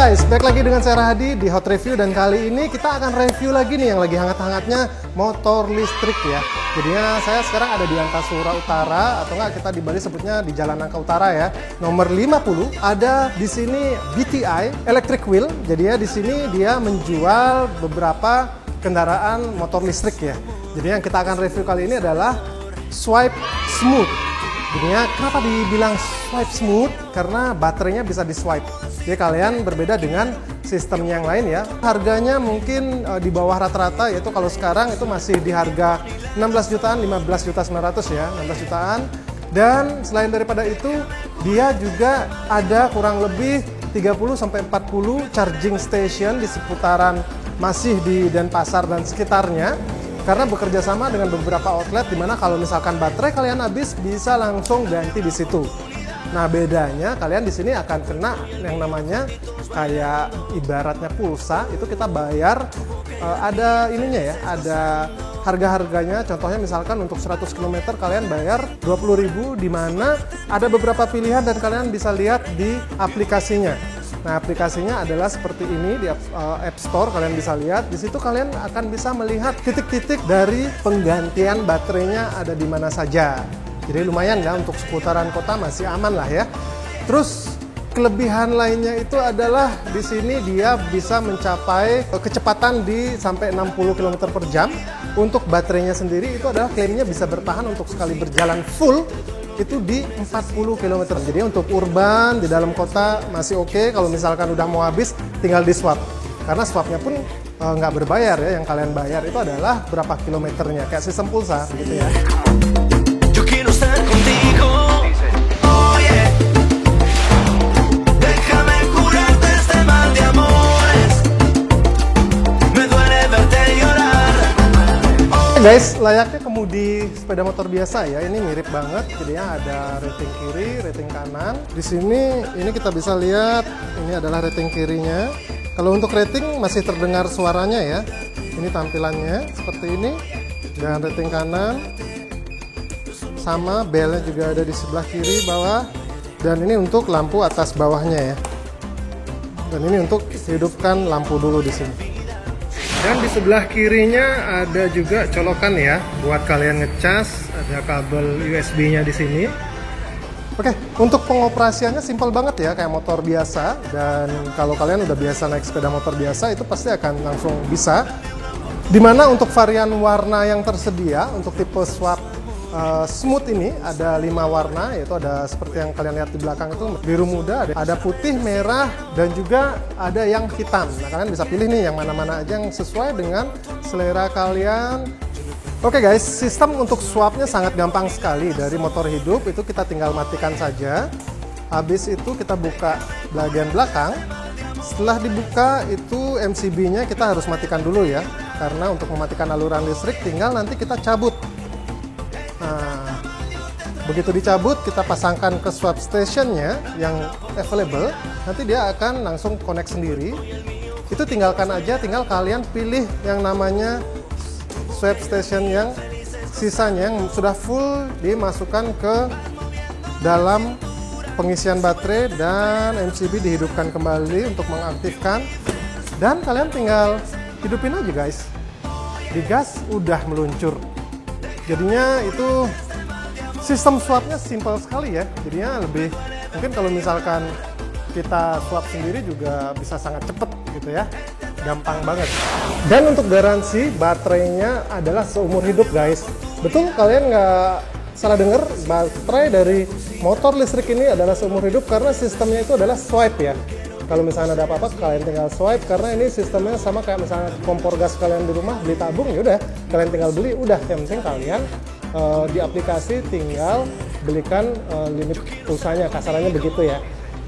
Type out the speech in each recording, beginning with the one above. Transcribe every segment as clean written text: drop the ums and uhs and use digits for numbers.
guys, balik lagi dengan saya Rahadi di Hot Review, dan kali ini kita akan review lagi nih yang lagi hangat-hangatnya motor listrik ya. Jadinya saya sekarang ada di Antasura Utara, atau enggak kita di Bali sebutnya di Jalan Nangka Utara ya. Nomor 50 ada di sini BTI Electric Wheel. Jadinya di sini dia menjual beberapa kendaraan motor listrik ya. Jadi yang kita akan review kali ini adalah Swipe Smooth. Jadinya kenapa dibilang swipe smooth? Karena baterainya bisa di swipe. Jadi kalian berbeda dengan sistem yang lain ya. Harganya mungkin di bawah rata-rata, yaitu kalau sekarang itu masih di harga 16 jutaan, 15.900.000 ya, 16 jutaan. Dan selain daripada itu, dia juga ada kurang lebih 30-40 charging station di seputaran masih di Denpasar dan sekitarnya. Karena bekerja sama dengan beberapa outlet, dimana kalau misalkan baterai kalian habis bisa langsung ganti di situ. Nah bedanya kalian di sini akan kena yang namanya kayak ibaratnya pulsa, itu kita bayar ada ininya ya, ada harga-harganya. Contohnya misalkan untuk 100 km kalian bayar 20.000, dimana ada beberapa pilihan dan kalian bisa lihat di aplikasinya. Nah, aplikasinya adalah seperti ini di App Store, kalian bisa lihat. Di situ kalian akan bisa melihat titik-titik dari penggantian baterainya ada di mana saja. Jadi lumayan ya, untuk seputaran kota masih aman lah ya. Terus kelebihan lainnya itu adalah di sini dia bisa mencapai kecepatan di sampai 60 km per jam. Untuk baterainya sendiri itu adalah klaimnya bisa bertahan untuk sekali berjalan full itu di 40 km. Jadi untuk urban di dalam kota masih oke. Kalau misalkan udah mau habis tinggal di swap, karena swapnya pun nggak berbayar ya. Yang kalian bayar itu adalah berapa kilometernya, kayak sistem pulsa gitu ya. Guys, layaknya kemudi sepeda motor biasa ya, ini mirip banget. Jadinya ada rating kiri, rating kanan. Di sini ini kita bisa lihat ini adalah rating kirinya. Kalau untuk rating masih terdengar suaranya ya. Ini tampilannya seperti ini. Dan rating kanan sama, belnya juga ada di sebelah kiri bawah. Dan ini untuk lampu atas bawahnya ya. Dan ini untuk hidupkan lampu dulu di sini. Dan di sebelah kirinya ada juga colokan ya, buat kalian ngecas. Ada kabel USB-nya di sini. Oke, untuk pengoperasiannya simpel banget ya, kayak motor biasa. Dan kalau kalian udah biasa naik sepeda motor biasa, itu pasti akan langsung bisa. Dimana untuk varian warna yang tersedia, untuk tipe swap smooth ini ada 5 warna, yaitu ada seperti yang kalian lihat di belakang itu biru muda, ada putih, merah, dan juga ada yang hitam. Nah kalian bisa pilih nih yang mana-mana aja yang sesuai dengan selera kalian. Oke guys, sistem untuk swapnya sangat gampang sekali. Dari motor hidup itu kita tinggal matikan saja. Habis itu kita buka bagian belakang. Setelah dibuka itu MCB-nya kita harus matikan dulu ya, karena untuk mematikan aluran listrik tinggal nanti kita cabut. Nah, begitu dicabut kita pasangkan ke swap stationnya yang available, nanti dia akan langsung connect sendiri. Itu tinggalkan aja, tinggal kalian pilih yang namanya swap station yang sisanya yang sudah full dimasukkan ke dalam pengisian baterai, dan MCB dihidupkan kembali untuk mengaktifkan, dan kalian tinggal hidupin aja guys. Digas udah meluncur. Jadinya itu sistem swapnya simpel sekali ya. Jadinya lebih, mungkin kalau misalkan kita swap sendiri juga bisa sangat cepet gitu ya. Gampang banget. Dan untuk garansi baterainya adalah seumur hidup guys. Betul, kalian nggak salah dengar, baterai dari motor listrik ini adalah seumur hidup karena sistemnya itu adalah swipe ya. Kalau misalnya ada apa-apa kalian tinggal swipe, karena ini sistemnya sama kayak misalnya kompor gas kalian di rumah beli tabung, ya udah kalian tinggal beli, udah yang penting kalian di aplikasi tinggal belikan limit pulsanya, kasarannya begitu ya.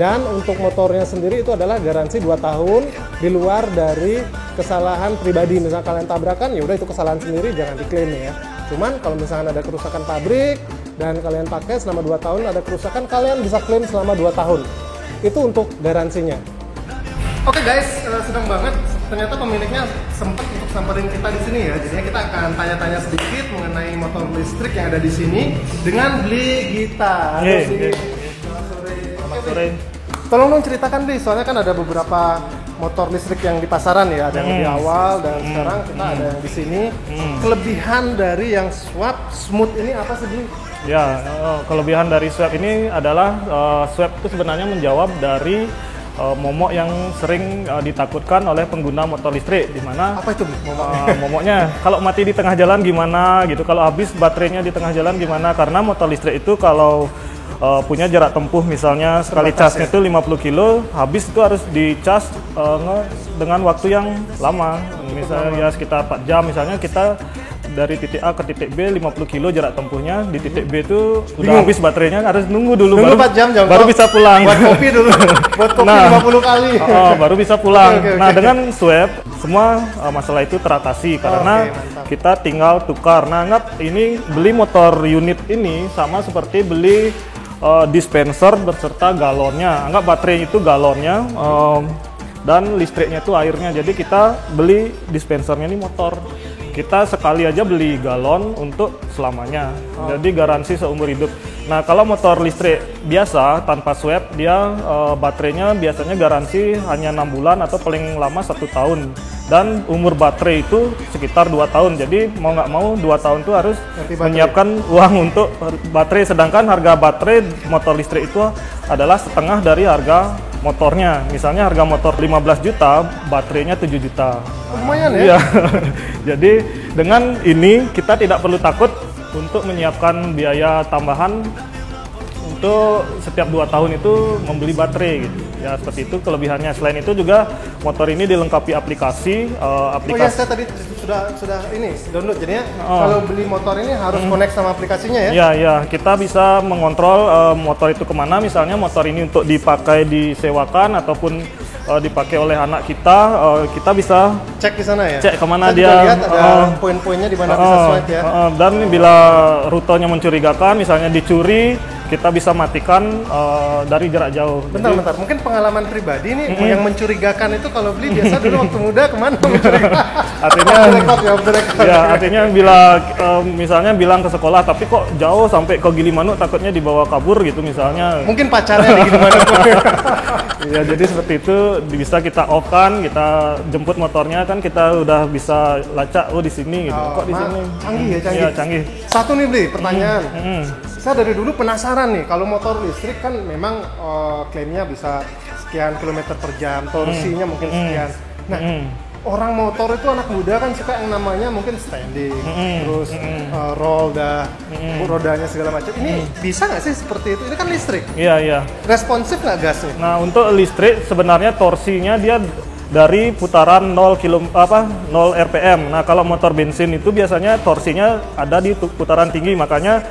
Dan untuk motornya sendiri itu adalah garansi 2 tahun di luar dari kesalahan pribadi. Misalnya kalian tabrakan, ya udah itu kesalahan sendiri, jangan diklaim ya. Cuman kalau misalnya ada kerusakan pabrik dan kalian pakai selama 2 tahun ada kerusakan, kalian bisa klaim selama 2 tahun. Itu untuk garansinya. Oke guys, senang banget. Ternyata pemiliknya sempat untuk samperin kita di sini ya. Jadinya kita akan tanya-tanya sedikit mengenai motor listrik yang ada di sini dengan Bli Gita. Selamat sore. Selamat sore. Tolong dong ceritakan deh, soalnya kan ada beberapa motor listrik yang di pasaran ya, ada yang di awal dan sekarang kita ada yang di sini. Kelebihan dari yang swap smooth ini apa sih, Bli? Ya, kelebihan dari swap ini adalah swap itu sebenarnya menjawab dari momok yang sering ditakutkan oleh pengguna motor listrik, di mana Apa itu, Bli, momoknya? momoknya kalau mati di tengah jalan gimana gitu, kalau habis baterainya di tengah jalan gimana, karena motor listrik itu kalau punya jarak tempuh misalnya sekali casnya itu 50 kilo, habis itu harus dicas dengan waktu yang lama, misalnya ya sekitar 4 jam. Misalnya kita dari titik A ke titik B 50 kilo jarak tempuhnya, di titik B itu udah habis baterainya, harus nunggu dulu Nunggu baru, 4 jam, baru bisa pulang. Buat kopi dulu, buat kopi 50 kali. Baru bisa pulang. Oke. Nah, dengan swap semua masalah itu teratasi karena mantap. kita tinggal tukar. Nah, anggap ini beli motor unit ini sama seperti beli dispenser berserta galonnya. Anggap baterai itu galonnya dan listriknya itu airnya. Jadi kita beli dispensernya ini motor. Kita sekali aja beli galon untuk selamanya. Jadi garansi seumur hidup. Nah, kalau motor listrik biasa tanpa swap, dia baterainya biasanya garansi hanya 6 bulan atau paling lama 1 tahun. Dan umur baterai itu sekitar 2 tahun. Jadi mau nggak mau 2 tahun itu harus menyiapkan uang untuk baterai. Sedangkan harga baterai motor listrik itu adalah setengah dari harga motornya. Misalnya harga motor 15 juta, baterainya 7 juta. Lumayan ya? Iya. Jadi dengan ini kita tidak perlu takut untuk menyiapkan biaya tambahan untuk setiap 2 tahun itu membeli baterai gitu. Ya seperti itu kelebihannya. Selain itu juga motor ini dilengkapi aplikasi. Oh ya, saya tadi sudah ini download, jadinya kalau beli motor ini harus connect sama aplikasinya ya? Ya, ya, kita bisa mengontrol motor itu kemana. Misalnya motor ini untuk dipakai disewakan ataupun dipakai oleh anak kita, kita bisa Cek di sana ya? cek kemana Saya dia. juga lihat ada poin-poinnya di mana bisa swipe ya? Dan bila rutenya mencurigakan, misalnya dicuri, kita bisa matikan dari jarak jauh. Bentar, mungkin pengalaman pribadi nih yang mencurigakan itu kalau beli biasa dulu waktu muda kemana mencurigakan? Artinya, off the record. ya artinya bila misalnya bilang ke sekolah, tapi kok jauh sampai ke Gilimanuk, takutnya dibawa kabur gitu misalnya. Mungkin pacarnya di gimana? Ya jadi seperti itu bisa kita off kan, kita jemput motornya kan, kita udah bisa lacak di sini gitu. Kok di sini? Canggih ya, canggih. Iya, canggih. Satu nih, Bli, pertanyaan. Saya dari dulu penasaran nih, kalau motor listrik kan memang klaimnya bisa sekian kilometer per jam, torsinya mungkin sekian. Nah, orang motor itu anak muda kan suka yang namanya mungkin standing, terus roll rodanya segala macam. Ini bisa nggak sih seperti itu? Ini kan listrik. Iya, iya. Responsif nggak gasnya? Nah, untuk listrik sebenarnya torsinya dia dari putaran 0 RPM. Nah, kalau motor bensin itu biasanya torsinya ada di putaran tinggi, makanya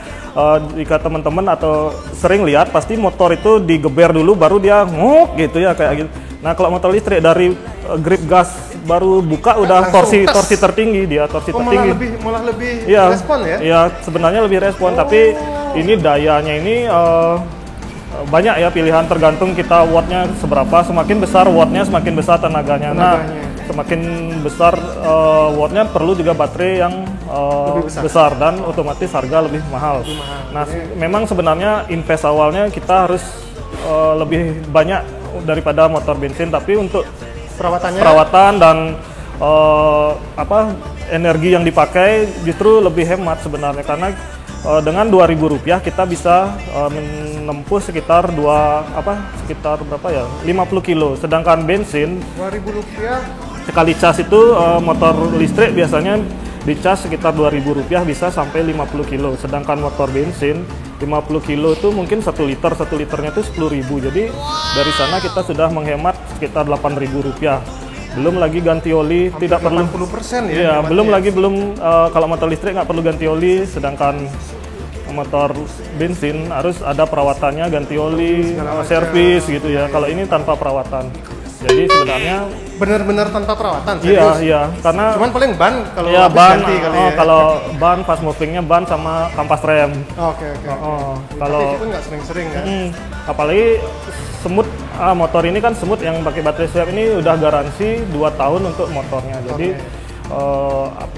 jika teman-teman atau sering lihat pasti motor itu digeber dulu baru dia nguk gitu ya kayak gitu. Nah, kalau motor listrik dari grip gas baru buka udah torsi tertinggi, dia torsi tertinggi. Malah lebih Iya, respon ya? Iya, sebenarnya lebih respon, tapi ini dayanya ini banyak ya pilihan, tergantung kita wattnya seberapa. Semakin besar wattnya semakin besar tenaganya. Nah, semakin besar wattnya perlu juga baterai yang besar dan otomatis harga lebih mahal. Nah, memang sebenarnya invest awalnya kita harus lebih banyak daripada motor bensin, tapi untuk perawatan dan energi yang dipakai justru lebih hemat sebenarnya, karena dengan Rp2.000 kita bisa menempuh sekitar 50 kilo. Sedangkan bensin Rp2.000 sekali cas itu motor listrik biasanya dicas sekitar Rp2.000 bisa sampai 50 kilo. Sedangkan motor bensin 50 kilo itu mungkin 1 liter, 1 liternya itu 10.000. Jadi dari sana kita sudah menghemat sekitar Rp8.000. Belum lagi ganti oli, tidak perlu 80% ya. Iya, belum kalau motor listrik nggak perlu ganti oli, sedangkan motor bensin harus ada perawatannya, ganti oli, servis gitu ya. Kalau ini tanpa perawatan. Jadi sebenarnya benar-benar tanpa perawatan. Iya, karena cuman paling ban kalau ya, ban ganti kali ya. Kalau ban fast movingnya ban sama kampas rem. Oke. Kalau itu nggak sering-sering kan. Apalagi semut motor ini kan semut yang pakai baterai swap ini udah garansi 2 tahun untuk motornya. Jadi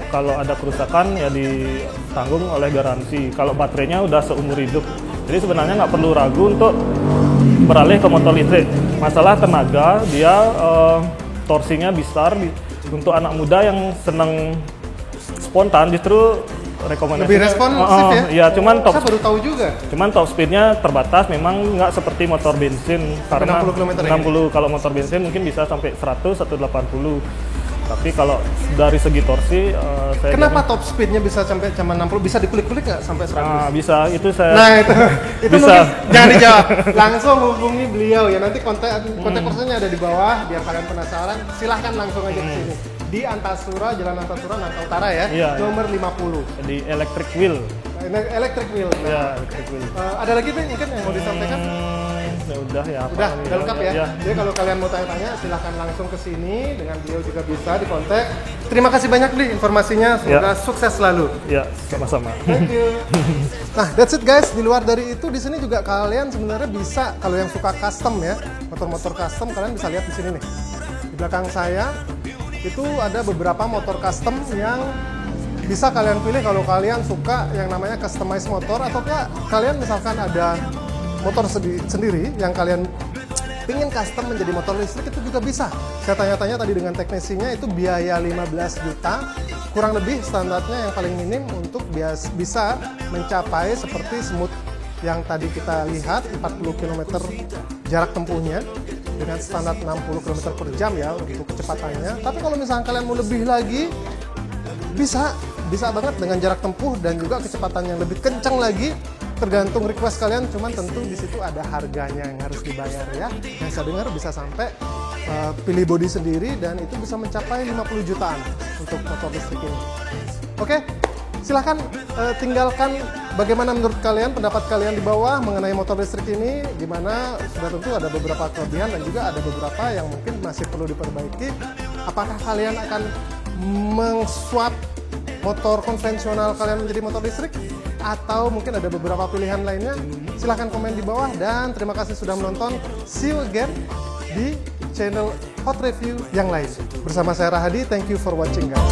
kalau ada kerusakan ya ditanggung oleh garansi. Kalau baterainya udah seumur hidup. Jadi sebenarnya nggak perlu ragu untuk beralih ke motor listrik. Masalah tenaga, dia torsinya besar. Untuk anak muda yang senang spontan, justru rekomendasi Lebih responsif ya? Iya, cuman Saya baru tahu juga. Cuman top speednya terbatas, memang nggak seperti motor bensin. Karena 60 km 60, kalau motor bensin mungkin bisa sampai 100 atau 80. Tapi kalau dari segi torsi, saya Kenapa top speednya bisa sampai cuma 60? Bisa dikulik-kulik nggak sampai 100? bisa, itu saya Nah itu bisa. mungkin jangan dijawab. Langsung hubungi beliau ya. Nanti kontak personnya ada di bawah. Biar kalian penasaran, silahkan langsung aja ke sini. Di Antasura, Jalan Antasura, Nangka Utara ya. Iya, nomor 50. di electric wheel. Electric wheel. Ya, electric wheel. Ada lagi tuh mungkin yang mau disampaikan? Ya udah ya. Udah lengkap ya. Ya. Jadi kalau kalian mau tanya-tanya silahkan langsung ke sini, dengan beliau juga bisa dikontak. Terima kasih banyak Bli informasinya, semoga sukses selalu. Ya, sama-sama. Thank you. Nah, that's it guys. Di luar dari itu, di sini juga kalian sebenarnya bisa, kalau yang suka custom ya, motor-motor custom, kalian bisa lihat di sini nih. Di belakang saya itu ada beberapa motor custom yang bisa kalian pilih kalau kalian suka yang namanya customize motor, atau kalian misalkan ada motor sendiri yang kalian ingin custom menjadi motor listrik, itu juga bisa. Saya tanya-tanya tadi dengan teknisinya, itu biaya 15 juta, kurang lebih standarnya yang paling minim untuk bisa mencapai seperti smooth yang tadi kita lihat, 40 km jarak tempuhnya dengan standar 60 km per jam ya untuk kecepatannya. Tapi kalau misalnya kalian mau lebih lagi, bisa banget dengan jarak tempuh dan juga kecepatan yang lebih kencang lagi. Tergantung request kalian, cuman tentu di situ ada harganya yang harus dibayar ya. Yang saya dengar bisa sampai pilih bodi sendiri dan itu bisa mencapai 50 jutaan untuk motor listrik ini. Oke, silahkan tinggalkan bagaimana menurut kalian, pendapat kalian di bawah mengenai motor listrik ini. Dimana sudah tentu ada beberapa kelebihan dan juga ada beberapa yang mungkin masih perlu diperbaiki. Apakah kalian akan meng-swap motor konvensional kalian menjadi motor listrik, atau mungkin ada beberapa pilihan lainnya? Silahkan komen di bawah dan terima kasih sudah menonton. See you again di channel Hot Review yang lain. Bersama saya Rahadi, thank you for watching guys.